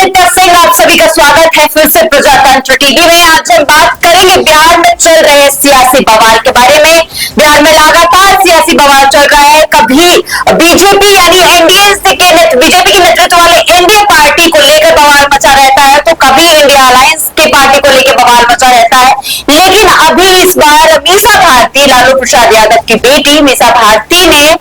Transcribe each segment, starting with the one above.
दीपिका सिंह, आप सभी का स्वागत है फिर से प्रजातंत्र टीवी में। आज हम बात करेंगे बिहार में चल रहे सियासी बवाल के बारे में। बिहार में लगातार सियासी बवाल चल रहा है। कभी बीजेपी यानी बीजेपी के नेतृत्व वाले एनडीए पार्टी को लेकर बवाल मचा रहता है, तो कभी इंडिया अलायंस के पार्टी को लेकर बवाल मचा रहता है। लेकिन अभी इस बार मीसा भारती, लालू प्रसाद यादव की बेटी मीसा भारती ने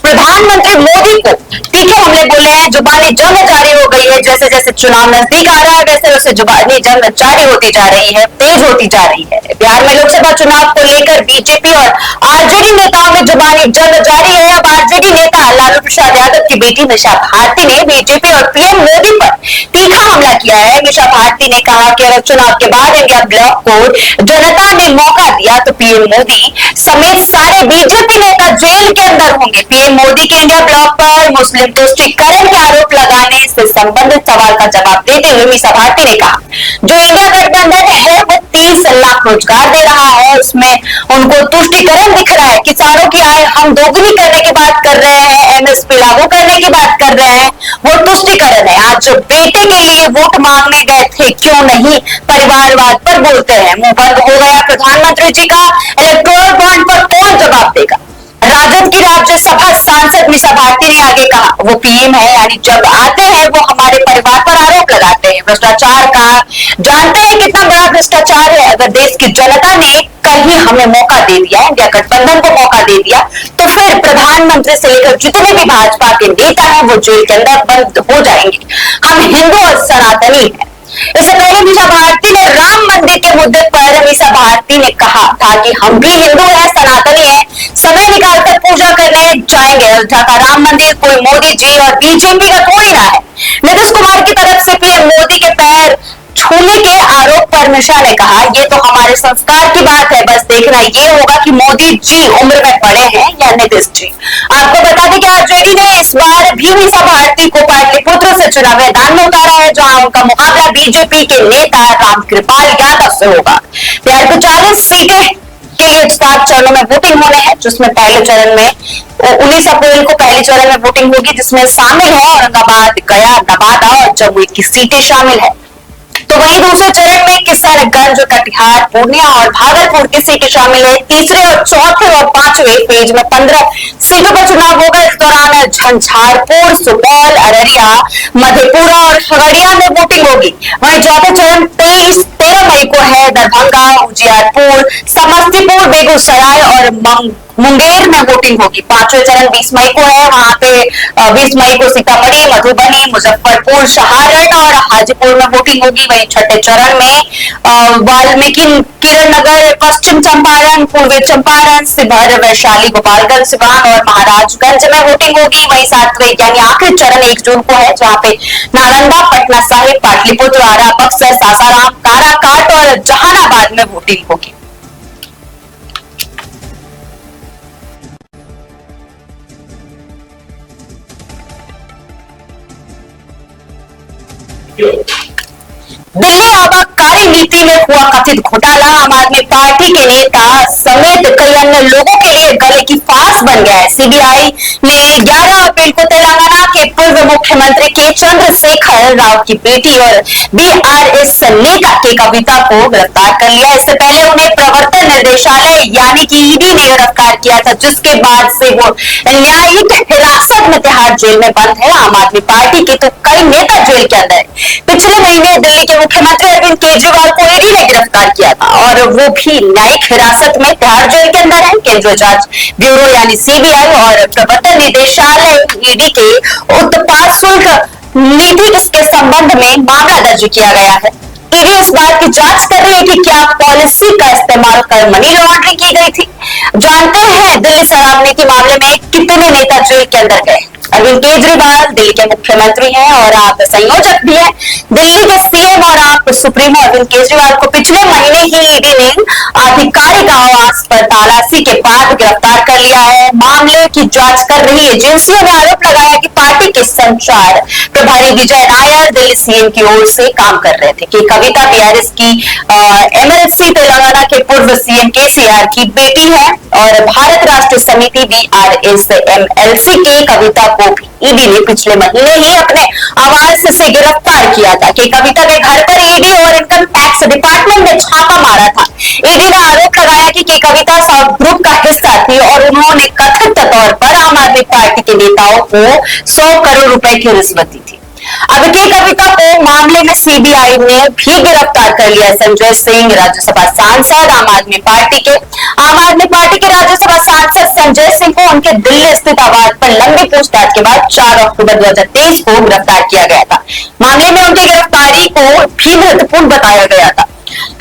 प्रधानमंत्री मोदी को तीखे हमले बोले हैं। जुबानी जंग जारी हो गई है। जैसे जैसे चुनाव नजदीक आ रहा है वैसे वैसे जुबानी जंग जारी होती जा रही है, तेज होती जा रही है। बिहार में लोकसभा चुनाव को लेकर बीजेपी और आरजेडी नेताओं में जुबानी जंग जारी है। अब आरजेडी नेता लालू प्रसाद यादव की बेटी मीसा भारती ने बीजेपी और पीएम मोदी पर तीखा हमला किया है। मीसा भारती ने कहा कि अगर चुनाव के बाद इंडिया ब्लॉक को जनता ने मौका दिया तो पीएम मोदी समेत सारे बीजेपी नेता जेल के अंदर होंगे। पीएम मोदी के इंडिया ब्लॉक पर मुस्लिम तुष्टीकरण के आरोप लगाने से संबंधित सवाल का जवाब देते हुए मीसा भारती ने कहा, जो इंडिया गठबंधन है वो 30 लाख रोजगार दे रहा है, उसमें उनको तुष्टीकरण दिख रहा है। किसानों की आय हम दोगुनी करने की बात कर रहे हैं, एमएसपी लागू करने की बात कर रहे हैं, वो तुष्टीकरण है। आज जो बेटे के लिए वोट मांगने गए थे, क्यों नहीं परिवारवाद पर बोलते हैं। मुंह बंद हो गया प्रधानमंत्री जी का। इलेक्टोरल बॉन्ड पर कौन जवाब देगा। राजद की राज्यसभा सांसद मीसा भारती ने आगे कहा, वो पीएम है यानी जब आते हैं वो हमारे परिवार पर आरोप लगाते हैं भ्रष्टाचार का। जानते हैं कितना बड़ा भ्रष्टाचार है। अगर देश की जनता ने कल ही हमें मौका दे दिया, इंडिया गठबंधन को मौका दे दिया, तो फिर प्रधानमंत्री से लेकर जितने भी भाजपा के नेता हैं वो जेल के अंदर बंद हो जाएंगे। हम हिंदू और सनातनी हैं। इससे पहले मीसा भारती ने राम मंदिर के मुद्दे पर मीसा भारती ने कहा था कि हम भी हिंदू हैं, सनातनी हैं, समय निकालकर पूजा करने जाएंगे। अयोध्या का राम मंदिर कोई मोदी जी और बीजेपी का थोड़ी ना है। नीतीश कुमार की तरफ से पीएम मोदी के पैर छूने के आरोप पर मीसा ने कहा, ये तो हमारे संस्कार की बात है, बस देखना ये होगा कि मोदी जी उम्र में बड़े हैं या नीतीश जी। आपको बता दें कि आरजेडी ने इस बार भी मीसा भारती को पाटलिपुत्र से चुनाव मैदान में उतारा है, जहां उनका मुकाबला बीजेपी के नेता रामकृपाल यादव से होगा। बिहार को 40 सीटें के लिए 7 चरणों में वोटिंग होने हैं, जिसमें पहले चरण में 19 अप्रैल को पहले चरण में वोटिंग होगी, जिसमें शामिल है औरंगाबाद, गया, नवादा और जमुई की सीटें शामिल है। तो वहीं दूसरे चरण में किशनगंज, कटिहार, पूर्णिया और भागलपुर की सीटें शामिल है। तीसरे और चौथे और पांचवें फेज में 15 सीटों पर चुनाव होगा। इस दौरान झंझारपुर, सुपौल, अररिया, मधेपुरा और खगड़िया में वोटिंग होगी। वहीं चौथे चरण 13 मई को है। दरभंगा, उजियारपुर, समस्तीपुर, बेगूसराय और मुंगेर में वोटिंग होगी। पांचवें चरण 20 मई को है। वहां पे 20 मई को सीतामढ़ी, मधुबनी, मुजफ्फरपुर, सहारन और हाजीपुर में वोटिंग होगी। वहीं छठे चरण में वाल्मीकि किरण नगर, पश्चिम चंपारण, पूर्वी चंपारण, शिवहर, वैशाली, गोपालगंज, सिवान और महाराजगंज में वोटिंग होगी। वहीं 7वें यानी आखिरी चरण 1 जून को है, जहां पे नालंदा, पटना साहिब, पाटलिपुत्र, आरा, बक्सर, सासाराम, काराकाट और जहानाबाद में वोटिंग होगी। दिल्ली आबकारी नीति में हुआ कथित घोटाला। आम आदमी पार्टी के नेता समेत कई अन्य लोगों के लिए गले की फांस बन गया है। सीबीआई ने 11 अप्रैल को तेलंगाना के पूर्व मुख्यमंत्री के चंद्रशेखर राव की बेटी और बीआरएस नेता के कविता को गिरफ्तार कर लिया। इससे पहले उन्हें प्रवर्तन निर्देशालय यानी कि ईडी ने गिरफ्तार किया था, जिसके बाद से वो न्यायिक हिरासत में तिहाड़ जेल में बंद है। आम आदमी पार्टी के तो कई नेता जेल के अंदर है। पिछले महीने दिल्ली के मुख्यमंत्री अरविंद केजरीवाल को ईडी ने गिरफ्तार किया था और वो भी न्यायिक हिरासत में तिहाड़ जेल के अंदर है। केंद्रीय जांच ब्यूरो यानी सीबीआई और प्रवर्तन निदेशालय ईडी के उत्पाद शुल्क नीति के संबंध में मामला दर्ज किया गया है। ईडी इस बात की जांच कर रही है कि क्या पॉलिसी का इस्तेमाल कर मनी लॉन्ड्रिंग की गई थी। जानते हैं दिल्ली शराब नीति मामले में कितने नेता जेल के अंदर गए। अरविंद केजरीवाल दिल्ली के मुख्यमंत्री हैं और आप संयोजक भी हैं। दिल्ली के सीएम और आप सुप्रीमो अरविंद केजरीवाल को पिछले महीने ही ईडी ने आधिकारिक आवास पर तलाशी के बाद गिरफ्तार कर लिया है। मामले की जांच कर रही एजेंसियों ने आरोप लगाया कि पार्टी के संचार प्रभारी विजय नायर दिल्ली सीएम की ओर से काम कर रहे थे कि कविता बीआरएस की एमएलसी तेलंगाना के पूर्व सीएम केसीआर की बेटी है और भारत राष्ट्र समिति बीआरएस एमएलसी की कविता को भी ईडी ने पिछले महीने ही अपने आवास से गिरफ्तार किया था कि कविता के घर पर ईडी और इनकम टैक्स डिपार्टमेंट ने छापा मारा था। ईडी ने आरोप लगाया कि कविता साउथ ग्रुप का हिस्सा थी और उन्होंने कथित तौर पर आम आदमी पार्टी के नेताओं को 100 करोड़ रुपए की रिश्वत दी थी। अब की कविता को मामले में सीबीआई ने भी गिरफ्तार कर लिया। संजय सिंह राज्यसभा सांसद आम आदमी पार्टी के राज्यसभा सांसद संजय सिंह को उनके दिल्ली स्थित आवास पर लंबी पूछताछ के बाद 4 अक्टूबर 2023 को गिरफ्तार किया गया था। मामले में उनकी गिरफ्तारी को भी महत्वपूर्ण बताया गया था।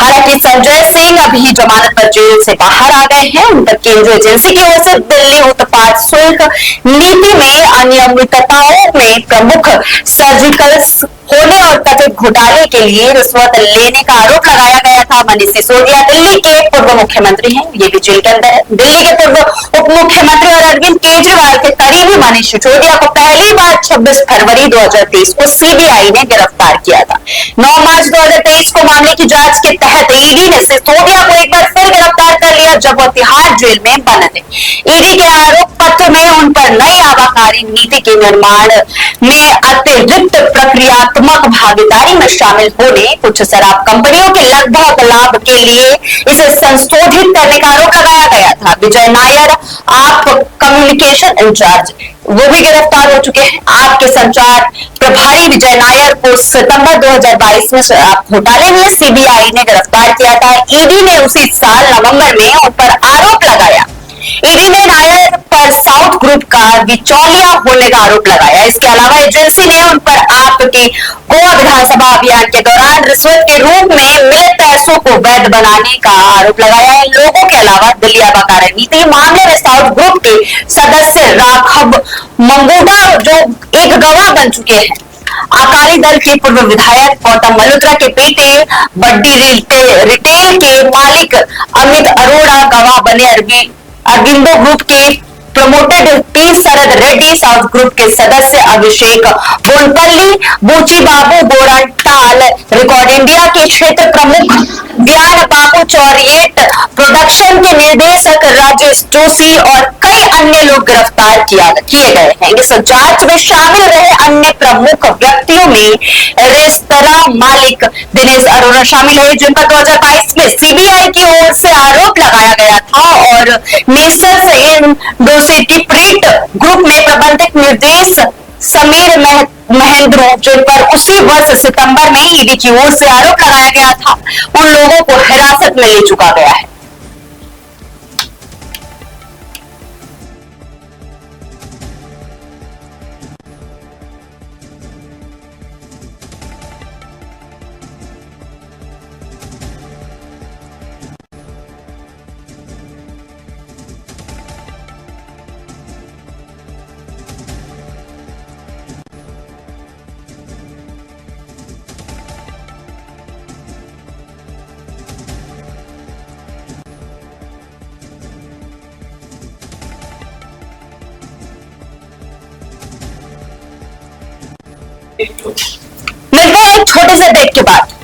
हालांकि संजय सिंह अभी जमानत पर जेल से बाहर आ गए हैं। उन पर केंद्रीय एजेंसी की ओर से दिल्ली उत्पाद शुल्क नीति में अनियमितताओं में प्रमुख सर्जिकल होने और कथित घोटाले के लिए रिश्वत लेने का आरोप लगाया गया था। मनीष सिसोदिया दिल्ली के पूर्व मुख्यमंत्री हैं, ये भी जेल के अंदर है। दिल्ली के पूर्व उप मुख्यमंत्री और अरविंद केजरीवाल के करीबी मनीष सिसोदिया को पहली बार 26 फरवरी 2023 को सीबीआई ने गिरफ्तार किया था। 9 मार्च 2023 को मामले की जांच के तहत ईडी ने सिसोदिया को एक बार फिर गिरफ्तार कर लिया, जब वो तिहाड़ जेल में बंद थे। ईडी के आरोप पत्र में उन पर नई आबकारी नीति के निर्माण में अतिरिक्त प्रक्रियात्मक भागीदारी में शामिल होने, कुछ शराब कंपनियों के लगभग लाभ के लिए इसे संशोधित करने का आरोप लगाया गया था। विजय नायर आप कम्युनिकेशन इंचार्ज वो भी गिरफ्तार हो चुके हैं। आपके संचार प्रभारी विजय नायर को सितंबर 2022 में शराब घोटाले में सीबीआई ने गिरफ्तार किया था। ईडी ने उसी साल नवंबर में उन पर आरोप लगाया। ईडी ने नायर पर साउथ ग्रुप का बिचौलिया होने का आरोप लगाया। इसके अलावा एजेंसी ने उन पर आपके गोवा विधानसभा अभियान के दौरान रिश्वत के रूप में मिले पैसों को वैध बनाने का आरोप लगाया है। लोगों के अलावा दिल्ली आबकारी नीति मामले में साउथ ग्रुप के सदस्य राघव मंगूडा जो एक गवाह बन चुके हैं। अकाली दल के पूर्व विधायक गौतम मल्होत्रा के बेटे बड्डी रिटेल के मालिक अमित अरोड़ा गवाह बने। अरविंदो ग्रुप के प्रमोटेड पी शरद रेड्डी, साउथ ग्रुप के सदस्य अभिषेक बोनपल्ली, बूची बाबू गोरंटाल, रिकॉर्ड इंडिया के क्षेत्र प्रमुख ज्ञान बाबू चौरियट, प्रोडक्शन के निर्देशक राजेश जोशी और कई अन्य लोग गिरफ्तार किए गए हैं। इस जांच में शामिल रहे अन्य प्रमुख व्यक्तियों में रेस्तरां मालिक दिनेश अरोड़ा शामिल है, जिन पर 2022 में सीबीआई की ओर से आरोप लगाया गया था, और मेसर्स इंडोसिटी ग्रुप में प्रबंधक निर्देश समीर महेंद्रो, जिन पर उसी वर्ष सितंबर में ईडी की ओर से आरोप लगाया गया था, उन लोगों को हिरासत में ले चुका गया है। मिलते हैं एक छोटे से ब्रेक के बाद।